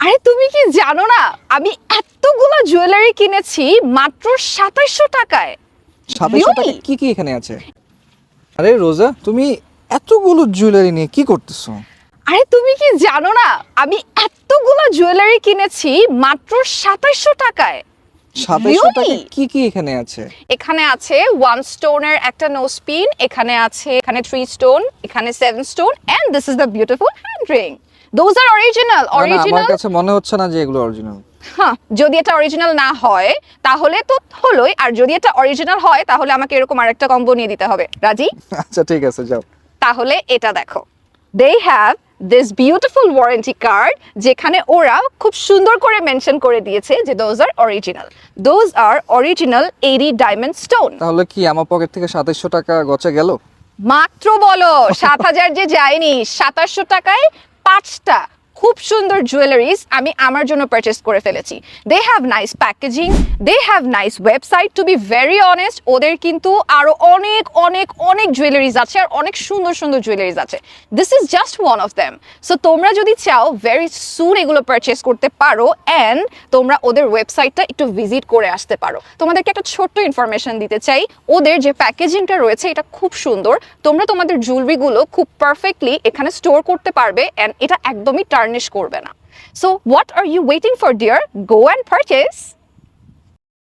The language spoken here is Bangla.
আরে তুমি কি জানো না, আমি এতগুলো জুয়েলারি কিনেছি মাত্র 2700 টাকায়। 2700 টাকা Really? কি কি এখানে আছে? আরে রোজা, তুমি এতগুলো জুয়েলারি নিয়ে কি করতেছো? আরে তুমি কি জানো না, আমি এতগুলো জুয়েলারি কিনেছি মাত্র 2700 টাকায়। 2700 টাকা Really? কি কি এখানে আছে? এখানে আছে 1 স্টোনের একটা নোজ পিন, এখানে 3 স্টোন, এখানে 7 stone, and this is the beautiful hand ring. Those are original না, আমার অরিজিনাল। কাছে মনে হচ্ছে না যে এগুলো অরিজিনাল। হ্যাঁ, যদি এটা অরিজিনাল না হয় তাহলে তো হলোই, আর যদি এটা অরিজিনাল হয় তাহলে আমাকে এরকম আরেকটা কম্বো নিয়ে দিতে হবে। রাজি? আচ্ছা ঠিক আছে, যাও। তাহলে এটা দেখো, they have this beautiful warranty card, যেখানে ওরা খুব সুন্দর করে মেনশন করে দিয়েছে যে those are original 80 diamond stone. তাহলে কি আমার পকেট থেকে 2700 টাকা গচে গেল? মাত্র বলো 7000 যে যায়নি, 2700 টাকায় 5টা খুব সুন্দর জুয়েলারিজ আমি আমার জন্য পারচেস করে ফেলেছি। They have nice packaging, they have nice website. To be very honest, ওদের কিন্তু আরো অনেক অনেক অনেক জুয়েলারিজ আছে, আর অনেক সুন্দর সুন্দর জুয়েলারিজ আছে। This is just one of them. So তোমরা যদি চাও ভেরি সুন এগুলো পারচেস করতে পারো, অ্যান্ড তোমরা ওদের ওয়েবসাইটটা একটু ভিজিট করে আসতে পারো। তোমাদেরকে একটা ছোট্ট ইনফরমেশন দিতে চাই, ওদের যে প্যাকেজিংটা রয়েছে এটা খুব সুন্দর। তোমরা তোমাদের জুয়েলারিগুলো খুব পারফেক্টলি এখানে স্টোর করতে পারবে, অ্যান্ড এটা একদমই টার্নিশ করবে না। So what are you waiting for dear? Go and purchase.